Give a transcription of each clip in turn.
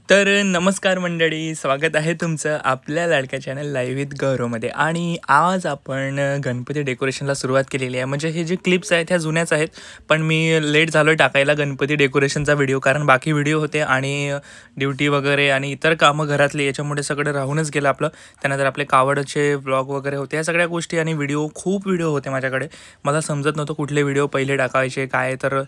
तर नमस्कार मंडळी, स्वागत आहे तुमचं आपल्या लाडक्या चॅनल लाईव्ह विथ गौरवमध्ये. आणि आज आपण गणपती डेकोरेशनला सुरुवात केलेली आहे. म्हणजे हे जे क्लिप्स आहेत ह्या जुन्याच आहेत, पण मी लेट झालो आहे टाकायला गणपती डेकोरेशनचा व्हिडिओ, कारण बाकी व्हिडिओ होते आणि ड्युटी वगैरे आणि इतर कामं घरातली, याच्यामुळे सगळं राहूनच गेलं आपलं. त्यानंतर आपले कावडचे व्लॉग वगैरे होते, या सगळ्या गोष्टी आणि खूप व्हिडिओ होते माझ्याकडे. मला समजत नव्हतं कुठले व्हिडिओ पहिले टाकायचे काय. तर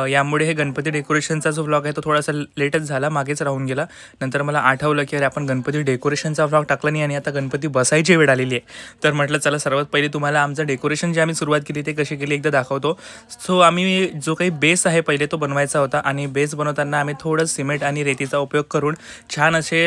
यामुळे हे गणपती डेकोरेशनचा जो व्लॉग आहे तो थोडासा लेटच झाला, मागेच राहून गेला. नंतर मला आठवलं की अरे आपण गणपती डेकोरेशनचा व्लॉग टाकला नाही आणि आता गणपती बसायची वेळ आलेली आहे. तर म्हटलं चला सर्वात पहिले तुम्हाला आमचं डेकोरेशन जे आम्ही सुरुवात केली ते कशी केली एकदा दाखवतो. सो आम्ही जो काही बेस आहे पहिले तो बनवायचा होता, आणि बेस बनवताना आम्ही थोडं सिमेंट आणि रेतीचा उपयोग करून छान असे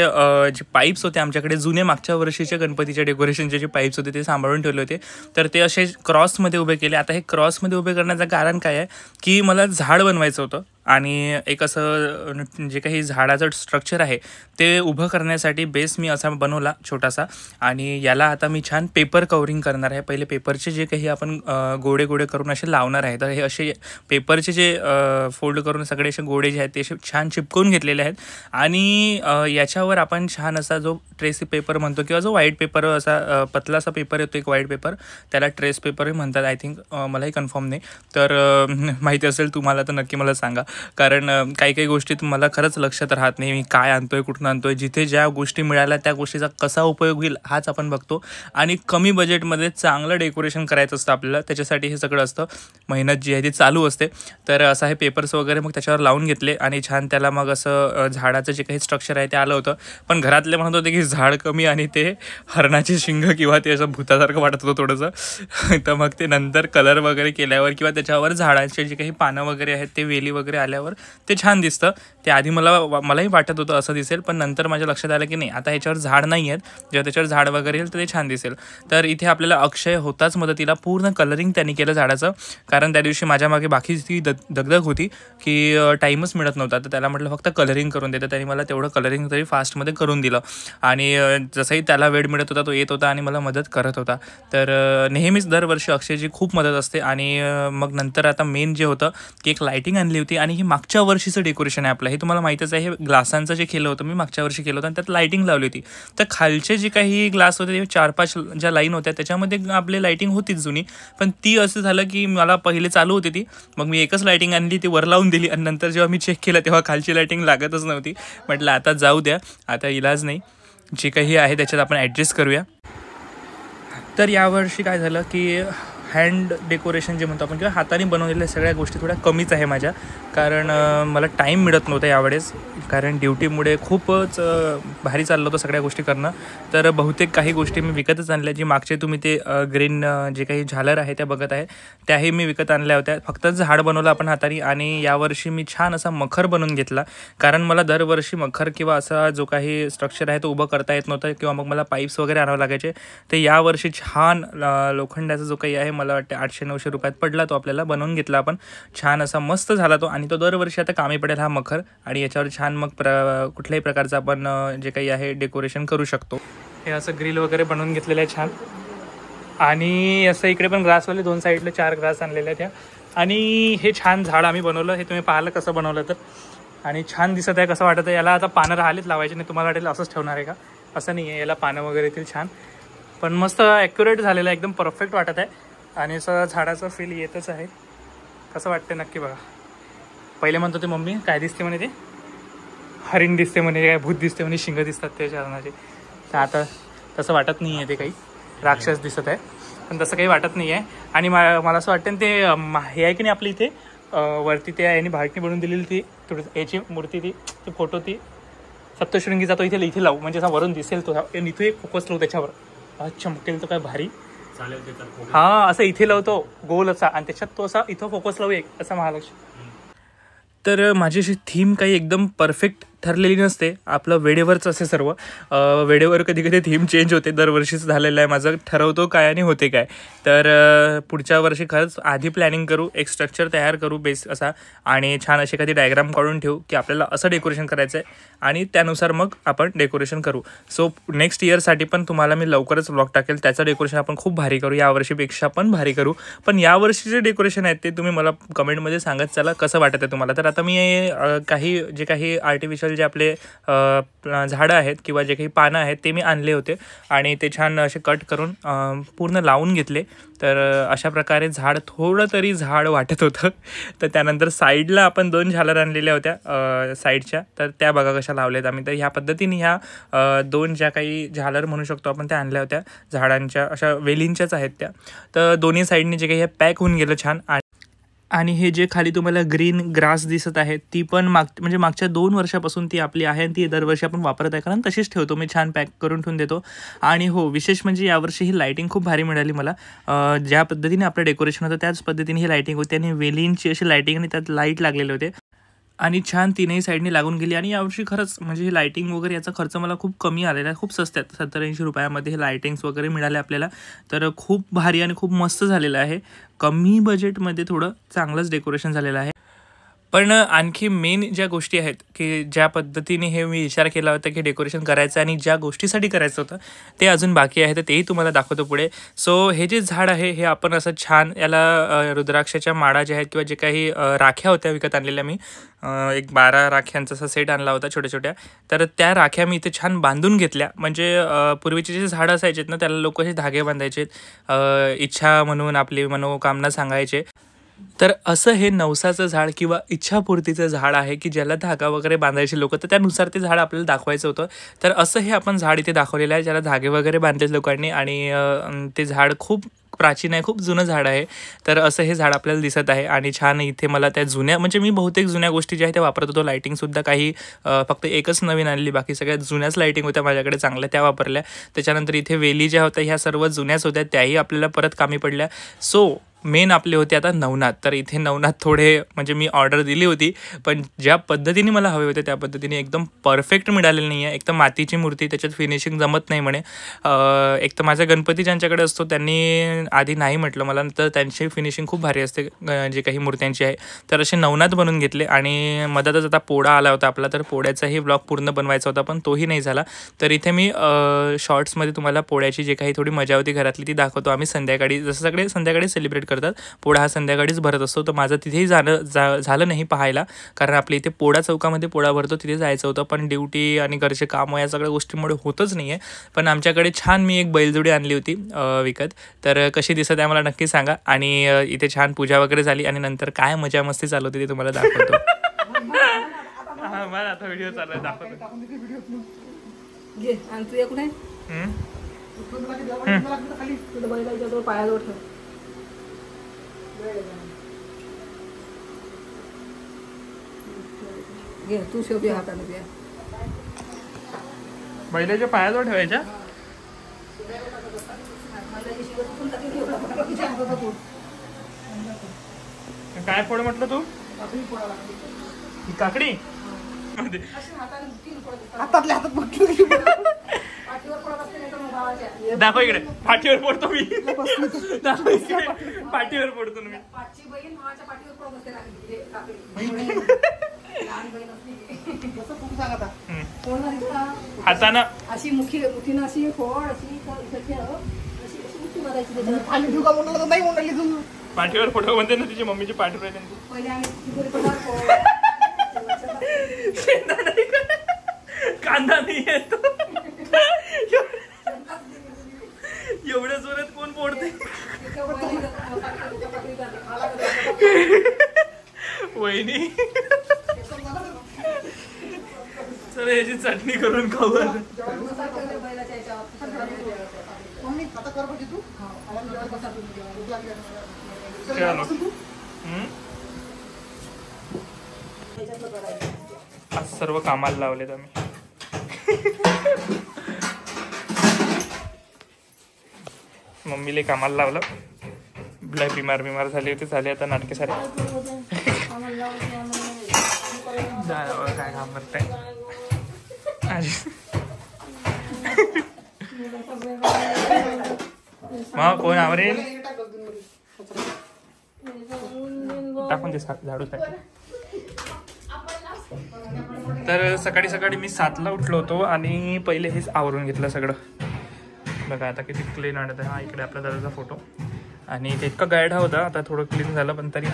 जे पाईप्स होते आमच्याकडे जुने मागच्या वर्षीच्या गणपतीच्या डेकोरेशनचे जे पाईप्स होते ते सांभाळून ठेवले होते. तर ते असे क्रॉसमध्ये उभे केले. आता हे क्रॉसमध्ये उभे करण्याचं कारण काय आहे की मला झाड बनवायचं होतं, आणि एक असं जे काही झाडाचं स्ट्रक्चर आहे ते उभं करण्यासाठी बेस मी असा बनवला छोटासा. आणि याला आता मी छान पेपर कवरिंग करणार आहे. पहिले पेपरचे जे काही आपण गोडे गोडे करून असे लावणार आहे. तर हे असे पेपरचे जे फोल्ड करून सगळे असे गोडे जे आहेत ते असे छान चिपकवून घेतलेले आहेत. आणि याच्यावर आपण छान असा जो ट्रेस पेपर म्हणतो किंवा जो व्हाईट पेपर असा पतलासा पेपर येतो एक व्हाईट पेपर, त्याला ट्रेस पेपरही म्हणतात आय थिंक, मलाही कन्फर्म नाही. तर माहिती असेल तुम्हाला तर नक्की मला सांगा, कारण काही काही गोष्टीत मला खरंच लक्षात राहत नाही मी काय आणतोय कुठून आणतोय. जिथे ज्या गोष्टी मिळाल्या त्या गोष्टीचा कसा उपयोग होईल हाच आपण बघतो. आणि कमी बजेटमध्ये चांगलं डेकोरेशन करायचं असतं आपल्याला, त्याच्यासाठी हे सगळं असतं. मेहनत जी आहे ती चालू असते. तर असं हे पेपर्स वगैरे मग त्याच्यावर लावून घेतले आणि छान त्याला मग असं झाडाचं जे काही स्ट्रक्चर आहे ते आलं होतं. पण घरातले म्हणत होते की झाड कमी आणि ते हरणाचे शिंग किंवा ते असं भूतासारखं वाटत होतं थोडंसं. तर मग ते नंतर कलर वगैरे केल्यावर किंवा त्याच्यावर झाडाचे जे काही पानं वगैरे आहेत ते वेली वगैरे आल्यावर ते छान दिसतं. ते आधी मलाही वाटत होतं असं दिसेल, पण नंतर माझ्या लक्षात आलं की नाही, आता ह्याच्यावर झाड नाही आहेत, जेव्हा त्याच्यावर झाड वगैरे येईल तर ते छान दिसेल. तर इथे आपल्याला अक्षय होताच मदतीला. पूर्ण कलरिंग त्यांनी केलं झाडाचं, कारण त्या दिवशी माझ्या मागे बाकीची दगदग होती की टाईमच मिळत नव्हता. तर त्याला म्हटलं फक्त कलरिंग करून देतं. त्यांनी मला तेवढं कलरिंग तरी फास्टमध्ये करून दिलं. आणि जसंही त्याला वेळ मिळत होता तो येत होता आणि मला मदत करत होता. तर नेहमीच दरवर्षी अक्षयची खूप मदत असते. आणि मग नंतर आता मेन जे होतं की एक लाईटिंग आणली होती. आणि ही मागच्या वर्षीचं डेकोरेशन आहे आपलं, हे तुम्हाला माहीतच आहे. हे ग्लासांचं जे केलं होतं मी मागच्या वर्षी केलं होतं आणि त्यात लाईटिंग लावली होती. तर खालचे जे काही ग्लास होते ते 4-5 ज्या लाईन होत्या त्याच्यामध्ये आपली लाईटिंग होतीच जुनी, पण ती असं झालं की मला पहिले चालू होती ती, मग मी एकच लाईटिंग आणली ती वर लावून दिली. आणि नंतर जेव्हा मी चेक केलं तेव्हा खालची लाईटिंग लागतच नव्हती. म्हटलं आता जाऊ द्या, आता इलाज नाही, जे काही आहे त्याच्यात आपण ॲडजस्ट करूया. तर यावर्षी काय झालं की हँड डेकोरेशन जे म्हणतो आपण किंवा हाताने बनवलेल्या सगळ्या गोष्टी थोड्या कमीच आहे माझ्या, कारण मला टाईम मिळत नव्हता यावेळेस, कारण ड्युटीमुळे खूपच भारी चाललं होतं सगळ्या गोष्टी करणं. तर बहुतेक काही गोष्टी मी विकतच आणल्या. जी मागचे तुम्ही ते ग्रीन जे काही झालर आहे त्या बघत आहे त्याही मी विकत आणल्या होत्या. फक्त झाड बनवलं आपण हाताने. आणि यावर्षी मी छान असा मखर बनवून घेतला, कारण मला दरवर्षी मखर किंवा असा जो काही स्ट्रक्चर आहे तो उभं करता येत नव्हतं, किंवा मग मला पाईप्स वगैरे आणावं लागायचे. तर यावर्षी छान लोखंडाचा जो काही आहे मला वाटतं 800-900 रुपयात पडला तो. आपल्याला बनवून घेतला आपण, छान असा मस्त झाला तो. आणि तो दरवर्षी आता कामी पडेल हा मखर. आणि याच्यावर छान मग कुठल्याही प्रकारचं आपण जे काही आहे डेकोरेशन करू शकतो. हे असं ग्रिल वगैरे बनवून घेतलेलं आहे छान. आणि असं इकडे पण ग्रासवाले 2 साईडला 4 ग्रास आणलेले आहेत. आणि हे छान झाड आम्ही बनवलं, हे तुम्ही पाहिलं कसं बनवलं तर. आणि छान दिसत आहे, कसं वाटत आहे. याला आता पानं राहिलेच लावायचे नाही. तुम्हाला वाटेल असंच ठेवणार आहे का, असं नाही आहे, याला पानं वगैरे येतील छान. पण मस्त ॲक्युरेट झालेलं आहे, एकदम परफेक्ट वाटत आहे. आणि असं झाडाचं फील येतच आहे. कसं वाटतं नक्की बघा. पहिले म्हणतो ते मम्मी काय दिसते म्हणे, ते हरिण दिसते म्हणे, काय भूत दिसते म्हणे, शिंग दिसतात ते चरणाचे. तर आता तसं वाटत नाही आहे, ते काही राक्षस दिसत आहे, पण तसं काही वाटत नाही आहे. आणि मला असं वाटतं ते हे आहे की नाही आपल्या इथे वरती ते यांनी भारतनी बनवून दिलेली ती थोडी याची मूर्ती, ती फोटो, ती सप्तशृंगीचा, तो इथे लावू, म्हणजे असा वरून दिसेल तो. इथे एक फोकस लावू त्याच्यावर, चमकेल तो काय भारी. हा असं इथे लावतो गोल असा, आणि त्याच्यात तो असा इथं फोकस लावू एक असा महालक्ष्मी. तर माझी अशी थीम काही एकदम परफेक्ट ठरलेली नसते, आपलं वेळेवरच असे सर्व. वेळेवर कधी कधी थीम चेंज होते, दरवर्षीच झालेलं आहे माझं. ठरवतो काय आणि होते काय. तर पुढच्या वर्षी खरंच आधी प्लॅनिंग करू, एक स्ट्रक्चर तयार करू बेस असा, आणि छान असे कधी डायग्राम काढून ठेवू की आपल्याला असं डेकोरेशन करायचं आहे, आणि त्यानुसार मग आपण डेकोरेशन करू. सो नेक्स्ट इयरसाठी पण तुम्हाला मी लवकरच व्लॉग टाकेल, त्याचं डेकोरेशन आपण खूप भारी करू, यावर्षीपेक्षा पण भारी करू. पण यावर्षी जे डेकोरेशन आहेत ते तुम्ही मला कमेंटमध्ये सांगत चला कसं वाटत आहे तुम्हाला. तर आता मी काही जे काही आर्टिफिशियल नॅचरल जे आपले झाडं आहेत किंवा जे काही पानं आहेत ते मी आणले होते आणि ते छान असे कट करून पूर्ण लावून घेतले. तर अशा प्रकारे झाड थोडं तरी झाड वाटत होतं. तर त्यानंतर साईडला आपण 2 झालर आणलेल्या होत्या साईडच्या, तर त्या बघा कशा लावल्यात आम्ही. तर ह्या पद्धतीने ह्या 2 ज्या काही झालर म्हणू शकतो आपण त्या आणल्या होत्या झाडांच्या, अशा वेलींच्याच आहेत त्या. तर दोन्ही साईडने जे काही हे पॅक होऊन गेलं छान. आणि हे जे खाली तुम्हाला ग्रीन ग्रास दिसत आहे ती पण म्हणजे मागच्या 2 वर्षापासून ती आपली आहे आणि ती दरवर्षी आपण वापरत आहे, कारण तशीच ठेवतो मी, छान पॅक करून ठेवून देतो. आणि हो, विशेष म्हणजे यावर्षी ही लाईटिंग खूप भारी मिळाली मला. ज्या पद्धतीने आपलं डेकोरेशन होतं त्याच पद्धतीने ही लाईटिंग होती आणि वेलींची अशी लाईटिंग आणि त्यात लाईट लागलेले होते आणि छान तीनही साईडने लागून गेली. आणि यावर्षी खरंच म्हणजे ही लाईटिंग वगैरे याचा खर्च मला खूप कमी आलेला आहे, खूप स्वस्तात 70-80 रुपयामध्ये हे लाईटिंग्स वगैरे मिळाले आपल्याला. तर खूप भारी आणि खूप मस्त झालेलं आहे. कमी बजेटमध्ये थोडं चांगलंच डेकोरेशन झालेलं आहे. पण आणखी मेन ज्या गोष्टी आहेत की ज्या पद्धतीने हे मी विचार केला होता की डेकोरेशन करायचं आणि ज्या गोष्टीसाठी करायचं होतं ते अजून बाकी आहे, तर तेही तुम्हाला दाखवतो पुढे. सो हे जे झाड आहे हे आपण असं छान याला रुद्राक्षाच्या माळा ज्या आहेत किंवा जे काही राख्या होत्या विकत आणलेल्या मी, एक 12 राख्यांचा असा सेट आणला होता छोट्या छोट्या. तर त्या राख्या मी इथे छान बांधून घेतल्या. म्हणजे पूर्वीचे जे झाडं असायचेत ना त्याला लोक असे धागे बांधायचे, इच्छा म्हणून आपली मनोकामना सांगायचे. तर असं हे नवसाचं झाड किंवा इच्छापूर्तीचं झाड आहे की ज्याला धागा वगैरे बांधायचे लोक, तर त्यानुसार ते झाड आपल्याला दाखवायचं होतं. तर असं हे आपण झाड इथे दाखवलेलं आहे ज्याला धागे वगैरे बांधलेत लोकांनी आणि ते झाड खूप प्राचीन आहे, खूप जुनं झाड आहे. तर असं हे झाड आपल्याला दिसत आहे आणि छान इथे मला त्या जुन्या, म्हणजे मी बहुतेक जुन्या गोष्टी ज्या आहेत त्या वापरत होतो. लाईटिंगसुद्धा काही फक्त एकच नवीन आणली, बाकी सगळ्या जुन्याच लाईटिंग होत्या माझ्याकडे चांगल्या, त्या वापरल्या. त्याच्यानंतर इथे वेली ज्या होत्या ह्या सर्व जुन्याच होत्या, त्याही आपल्याला परत कामी पडल्या. सो मेन आपले होते आता नवनाथ. तर इथे नवनाथ थोडे म्हणजे मी ऑर्डर दिली होती पण ज्या पद्धतीने मला हवे होते त्या पद्धतीने एकदम परफेक्ट मिळालेलं नाही आहे. एक तर मातीची मूर्ती, त्याच्यात फिनिशिंग जमत नाही म्हणे. एक तर माझा गणपती ज्यांच्याकडे असतो त्यांनी आधी नाही म्हटलं मला, तर त्यांची फिनिशिंग खूप भारी असते जे काही मूर्त्यांची आहे. तर असे नवनाथ बनवून घेतले आणि मधातच आता पोळा आला होता आपला, तर पोळ्याचाही ब्लॉग पूर्ण बनवायचा होता पण तोही नाही झाला. तर इथे मी शॉर्ट्समध्ये तुम्हाला पोळ्याची जे काही थोडी मजा होती घरातली ती दाखवतो. आम्ही संध्याकाळी, जसं सगळे संध्याकाळी सेलिब्रेट करतात, पोळा हा संध्याकाळीच भरत असतो. तर माझं तिथेही झालं नाही पाहायला, कारण आपल्या इथे पोळा चौकामध्ये पोळा भरतो, तिथे जायचं होतं पण ड्युटी आणि घरचे कामं या सगळ्या गोष्टींमुळे होतच नाही आहे. पण आमच्याकडे छान मी एक बैलजोडी आणली होती विकत, तर कशी दिसत आहे मला नक्की सांगा. आणि इथे छान पूजा वगैरे झाली आणि नंतर काय मजा मस्ती चालू होती ते तुम्हाला दाखवतो. मला आता व्हिडिओ चालू आहे, दाखवतो. तू शेवटी हाताने द्या, बैलाच्या पायाजवळ ठेवायच्या. काय फोड म्हटलं तू? ही काकडी हातातल्या हातात दाखव इकडे. पाठीवर पडतो मी, पाठीवर पडतो मी. हाताना अशी मुठीनं अशी फोड अशी पाठीवर फोटो म्हणते ना, तिची मम्मीची पाठीवर आहे त्यांची. कांदा नाही येतो एवढ्या जोरात कोण फोडते? वहिनी चल याची चटणी करून खाऊ. आज सर्व कामाला लावलेत आम्ही. मम्मीला कामाला लावलं, बिमार झाली होती, झाले आता नाटके सारे. काय काम करताय मग कोण आवरेल? टाकून दे झाडू टाक. तर सकाळी सकाळी मी 7ला उठलो होतो आणि पहिले हेच आवरून घेतलं सगळं. बघा आता किती क्लीन आणत आहे. हा इकडे आपल्या दादाचा फोटो आणि ते इतका गायडा होता, आता थोडं क्लीन झालं पण तरी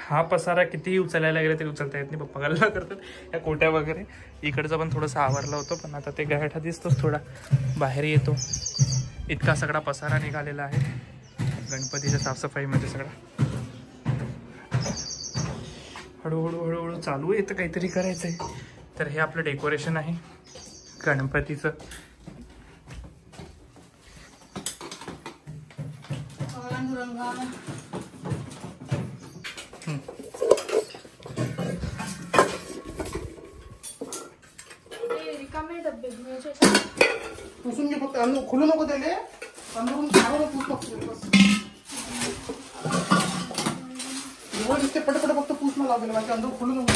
हा पसारा कितीही उचलायला गेला तरी उचलता येत नाही, पप्पा गाला करतात या कोट्या वगैरे. इकडचं पण थोडंसं आवरलं होतं, पण आता ते गाठा दिसतोच थोडा बाहेर येतो. इतका सगळा पसारा निघालेला आहे गणपतीच्या साफसफाईमध्ये सगळा. हळूहळू हळूहळू चालू आहे, तर काहीतरी करायचं आहे. तर हे आपलं डेकोरेशन आहे गणपतीचं. पुसून घे फक्त, अंदर खुलू नको त्याले. अंदरून चांगलं पुस फक्त बस. वर दिसते पटपट फक्त पुस मला लागेल, बाकी अंदर खुलू नको.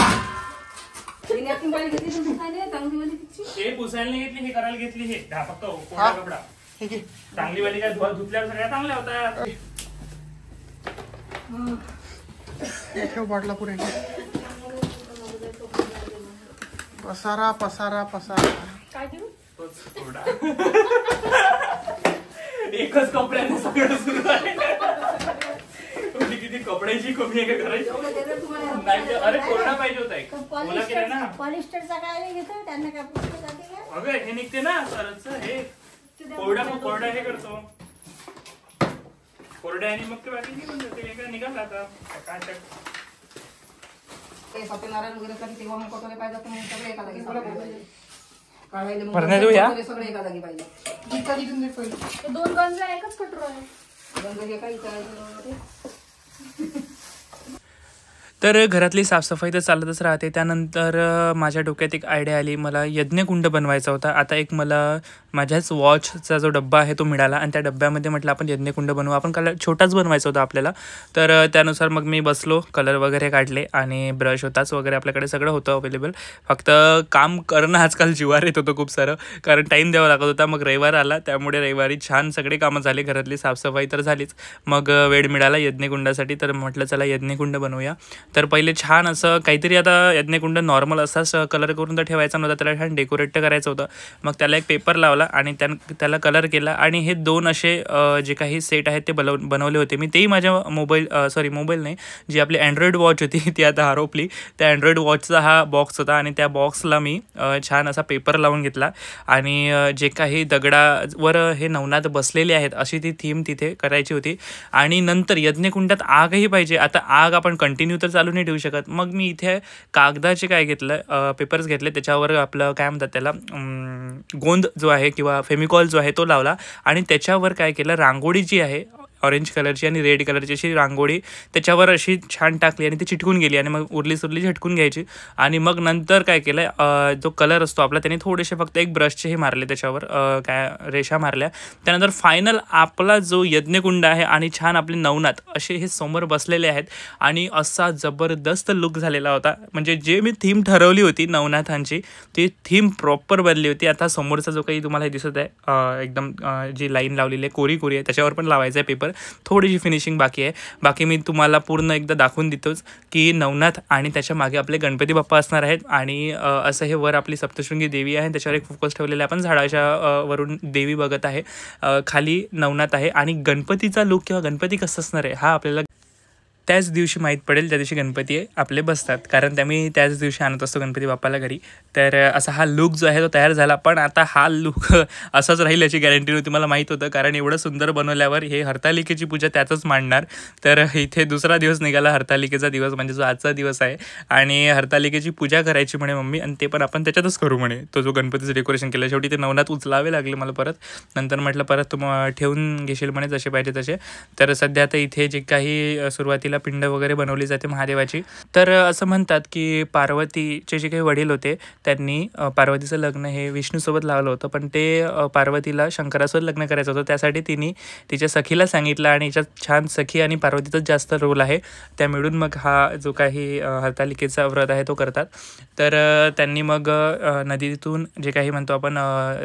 ती वाली घेतली तुम्ही पुसायला, चांगली वाली तिची. हे पुसायला नाही घेतली, हे करायला घेतली. हे फक्त कोरडा कपडा. ठीक आहे. चांगली वाली काय धुतल्यावर सगळ्या चांगल्या होत्या. ठेव बाटला पुढे. पसारा पसारा पसारा. काय देऊ? एकच कपड्याने सगळं सुरू आहे. किती कपड्याची कमी आहे का करायची. अरे कोरडा पाहिजे होता एक. ओला केला ना. पॉलिस्टरचा काय घेतो त्यांना काय पुस्तक जाते का? अगं हे निघते ना सरच. हे कोरडा हे करतो कोरड्याने, मग ते बाकी निघून जाते. काय निघाला आता काय ते सत्यनारायण वगैरे कधी तेव्हा मग कटोरे पाहिजे तर मग सगळे एका जागी काढायले. भरण्या देऊ या? सगळे एका जागी पाहिजे. जितका जिथून दे पहिले. ते 2 गंज एकच कटोरा आहे. गंज हे काही करायचं. तर घरातली साफसफाई तर चालतच राहते. त्यानंतर माझ्या डोक्यात एक आयडिया आली, मला यज्ञकुंड बनवायचा होता. आता एक मला माझ्याच वॉचचा जो डब्बा आहे तो मिळाला आणि त्या डब्यामध्ये म्हटलं आपण यज्ञकुंड बनवू. आपण कलर छोटाच बनवायचा होता आपल्याला. तर त्यानुसार मग मी बसलो, कलर वगैरे काढले आणि ब्रश होताच वगैरे आपल्याकडे सगळं होतं अवेलेबल. फक्त काम करणं आजकाल जीवार येत होतं खूप सारं, कारण टाईम द्यावा लागत होता. मग रविवार आला, त्यामुळे रविवारी छान सगळे कामं झाले. घरातली साफसफाई तर झालीच, मग वेळ मिळाला यज्ञकुंडासाठी. तर म्हटलं चला यज्ञकुंड बनवूया. तर पहिले छान असं काहीतरी, आता यज्ञकुंड नॉर्मल असाच कलर करून तर ठेवायचा नव्हता, त्याला छान डेकोरेट करायचं होतं. मग त्याला एक पेपर लावला आणि त्याला कलर केला. आणि हे 2 असे जे काही सेट आहेत ते बनवले होते मी. तेही माझ्या मोबाईल नाही, जी आपली अँड्रॉइड वॉच होती ती आता हरवली. त्या अँड्रॉइड वॉचचा हा बॉक्स होता आणि त्या बॉक्सला मी छान असा पेपर लावून घेतला. आणि जे काही दगडावर हे नवनाथ बसलेले आहेत अशी ती थीम तिथे करायची होती. आणि नंतर यज्ञकुंडात आगही पाहिजे. आता आग आपण कंटिन्यू तर चालू नाही ठेवू शकत. मग मी इथे कागदाचे काय घेतलं, पेपर्स घेतले, त्याच्यावर आपलं काय म्हणतात त्याला, गोंद जो आहे किंवा फेमिकॉल जो आहे तो लावला. आणि त्याच्यावर काय केलं, रांगोळी जी आहे ऑरेंज कलरची आणि रेड कलरची अशी रांगोळी त्याच्यावर अशी छान टाकली आणि ती चिटकून गेली. आणि मग उरली झटकून घ्यायची. आणि मग नंतर काय केलं, जो कलर असतो आपला त्याने थोडेसे फक्त एक ब्रशचे हे मारले त्याच्यावर, काय रेषा मारल्या. त्यानंतर फायनल आपला जो यज्ञकुंड आहे आणि छान आपले नवनाथ असे हे समोर बसलेले आहेत. आणि असा जबरदस्त लुक झालेला होता. म्हणजे जे मी थीम ठरवली होती नवनाथांची ती थीम प्रॉपर बनली होती. आता समोरचा जो काही तुम्हाला दिसत आहे एकदम जी लाईन लावलेली आहे कोरी आहे, त्याच्यावर पण लावायचं आहे पेपर. थोडीशी फिनिशिंग बाकी आहे. बाकी मी तुम्हाला पूर्ण एकदा दाखवून देतोच की नवनाथ आणि त्याच्या मागे आपले गणपती बाप्पा असणार आहेत. आणि असं हे वर आपली सप्तशृंगी देवी आहे, त्याच्यावर एक फोकस ठेवलेला आहे. आपण झाडाच्या वरून देवी बघत आहे, खाली नवनाथ आहे. आणि गणपतीचा लुक किंवा गणपती कसं असणार आहे हा आपल्याला त्याच दिवशी माहीत पडेल, त्या दिवशी गणपती आपले बसतात, कारण मी त्याच दिवशी आणत असतो गणपती बाप्पाला घरी. तर असा हा लुक जो आहे तो तयार झाला. पण आता हा लुक असाच राहील याची गॅरंटी नव्हती, मला माहीत होतं, कारण एवढं सुंदर बनवल्यावर हे हरतालिकेची पूजा त्यातच मांडणार. तर इथे दुसरा दिवस निघाला, हरतालिकेचा दिवस, म्हणजे जो आजचा दिवस आहे. आणि हरतालिकेची पूजा करायची म्हणे मम्मी, आणि ते पण आपण त्याच्यातच करू म्हणे. तो जो गणपतीचं डेकोरेशन केलं, शेवटी ते नवनाथ उचलावे लागले मला परत. नंतर म्हटलं परत तू ठेवून घेशील म्हणे जसे पाहिजे तसे. तर सध्या आता इथे जे काही सुरुवातीला पिंड वगैरे बनवली जाते महादेवाची. तर असं म्हणतात की पार्वतीचे जे काही वडील होते त्यांनी पार्वतीचं लग्न हे विष्णूसोबत लावलं होतं, पण ते पार्वतीला शंकरासोबत लग्न करायचं होतं. त्यासाठी तिने तिच्या सखीला सांगितलं आणि याच्यात छान सखी आणि पार्वतीचाच जास्त रोल आहे. त्या मिळून मग हा जो काही हरतालिकेचा व्रत आहे तो करतात. तर त्यांनी मग नदीतून जे काही म्हणतो आपण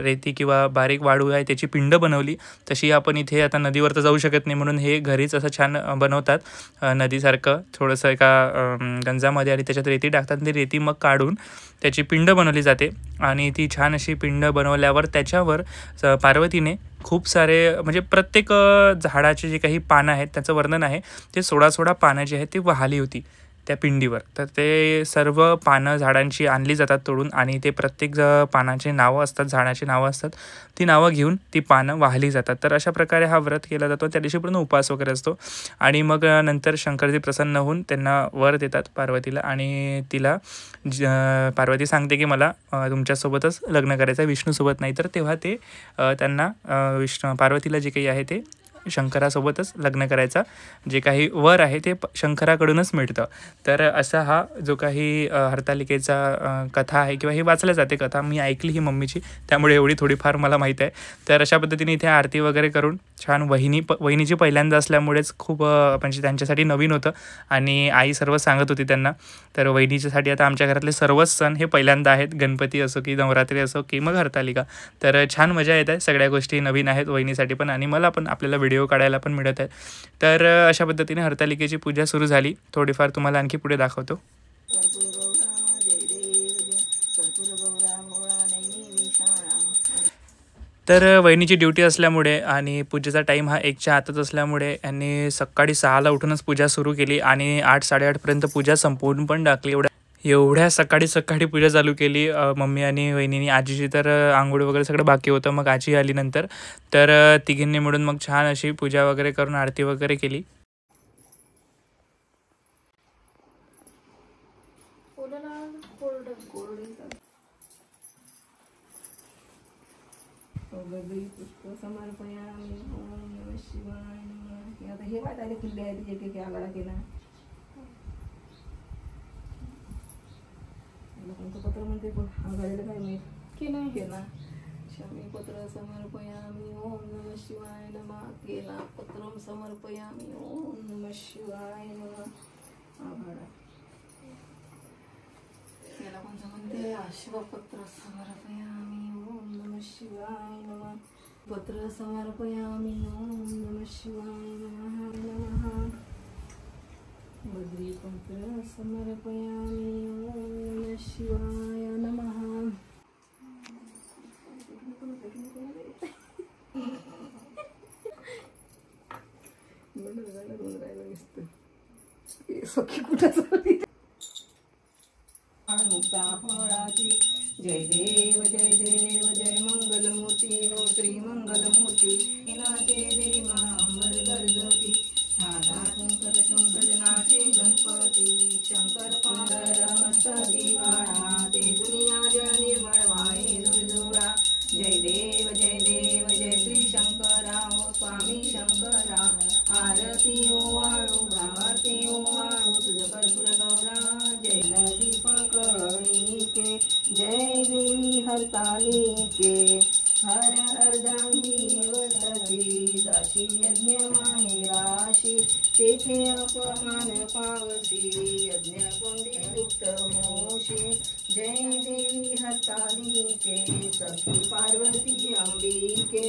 रेती किंवा बारीक वाळू आहे त्याची पिंड बनवली. तशी आपण इथे आता नदीवर तर जाऊ शकत नाही, म्हणून हे घरीच असं छान बनवतात नदीसारखं थोडंसं एका गंजामध्ये, आणि त्याच्यात रेती टाकतात. ती रेती मग काढून त्याची पिंड बनवली जाते. आणि ती छान अशी पिंड बनवल्यावर त्याच्यावर पार्वतीने खूप सारे, म्हणजे प्रत्येक झाडाचे जे काही पानं आहेत त्याचं वर्णन आहे, ते 16 पानं जे आहेत ते वाहली होती. त्या पिंडीवर. तर ते सर्व पानं झाडांची आणली जातात तोडून आणि ते प्रत्येक पानाचे नावं असतात, झाडाची नावं असतात, ती नावं घेऊन ती पानं वाहिली जातात. तर अशा प्रकारे हा व्रत केला जातो. त्या दिवशी पूर्ण उपवास वगैरे असतो आणि मग नंतर शंकरजी प्रसन्न होऊन त्यांना वर देतात पार्वतीला आणि तिला पार्वती सांगते की मला तुमच्यासोबतच लग्न करायचं, विष्णूसोबत नाही. तर तेव्हा ते त्यांना पार्वतीला जे काही आहे ते शंकरासोबतच लग्न करायचा जे काही वर आहे ते शंकराकडूनच मिळतं. तर असा हा जो काही हरतालिकेचा कथा आहे किंवा हे वाचल्या जाते कथा, मी ऐकली ही मम्मीची, त्यामुळे एवढी थोडीफार मला माहीत आहे. तर अशा पद्धतीने इथे आरती वगैरे करून छान वहिनीची पहिल्यांदा असल्यामुळेच खूप म्हणजे त्यांच्यासाठी नवीन होतं आणि आई सर्व सांगत होती त्यांना. तर वहिनीच्यासाठी आता आमच्या घरातले सर्वच सण हे पहिल्यांदा आहेत, गणपती असो की नवरात्री असो की मग हरतालिका. तर छान मजा येत आहे, सगळ्या गोष्टी नवीन आहेत वहिनीसाठी पण आणि मला पण, आपल्याला व्हिडिओ काढायला पण मिळत आहेत. तर अशा पद्धतीने हरतालिकेची पूजा सुरू झाली. थोडीफार तुम्हाला आणखी पुढे दाखवतो. तर वहिनीची ड्युटी असल्यामुळे आणि पूजेचा टाईम हा 1च्या आतच असल्यामुळे यांनी सकाळी 6ला उठूनच पूजा सुरू केली आणि 8-8:30पर्यंत पूजा संपवून पण टाकली. एवढ्या सकाळी पूजा चालू केली मम्मी आणि वहिनीनी. आजीची तर आंघोळ वगैरे सगळं बाकी होतं, मग आजी आली नंतर. तर तिघींनी मिळून मग छान अशी पूजा वगैरे करून आरती वगैरे केली. पुष्प समर्पयामि. ओम नमः शिवाय नमः. आता हे वाटायला खुल्ले आहे तिथे की आगळा केला. लोकांचं पत्र म्हणते पण आगळायला काय माहीत की नाही केला. शमी पत्र समर्पयामि. ओम नमः शिवाय नमः. केला पत्रम समर्पयामि. ओम नमः शिवाय नमः. आगळा केला कोणतं म्हणते अश्वपत्र समर्पयामि. ओम नमः शिवाय नमः. पत्र समर्पयामि. ओम नमः शिवाय नमः. बद्रीपत्र समर्पयामि. ओम नमः शिवाय नमः. सखी कुठं फळाची. जय देव जय देव जय मंगलमूर्ती. ओ श्री मंगलमूर्ती. नाचे देवा अंबर गरजती. नाचे गणपती. शंकर पांढर मस्तकी वाळा. ते दुनिया जळ निर्मळ वाई दुर्जुळा. जय देव जय श्री शंकरा. ओ स्वामी शंकरा. आरती ओवाळू आरती ओवाळू तुझ कर्पूर गौरा. जय दीपक के. जय देवी हरतालिके. हर अर्धांगी वसती. दाशी यज्ञ माहेराशी. तेथे अपमान पावसी. यज्ञ कुंडी गुप्त होशी. जय देवी हरतालिके. सखी पार्वती अंबिके.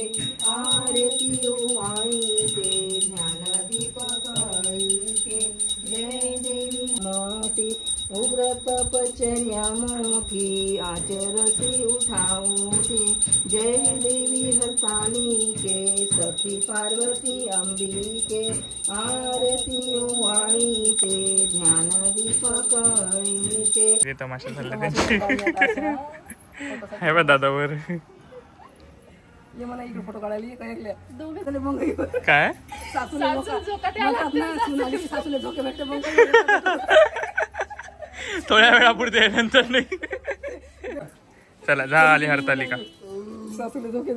आरती ओवाळी ते ज्ञान दीपक के. जय देवी मोठी. उग्र तपचर्या मोठी. आचरती उठाऊठी. जय देवी हरतालिके. सखी पार्वती अंबिके. आरती ओवाळी ते ज्ञान दीपक के. तमाशा झाला आहे बा दादावर. ये मला इकडे फोटो काढायला काय ऐकल्या काय सासूले झोके भेटते मग थोड्या वेळापुरते नंतर नाही. चला झाली हरतालिका. सासूले झोके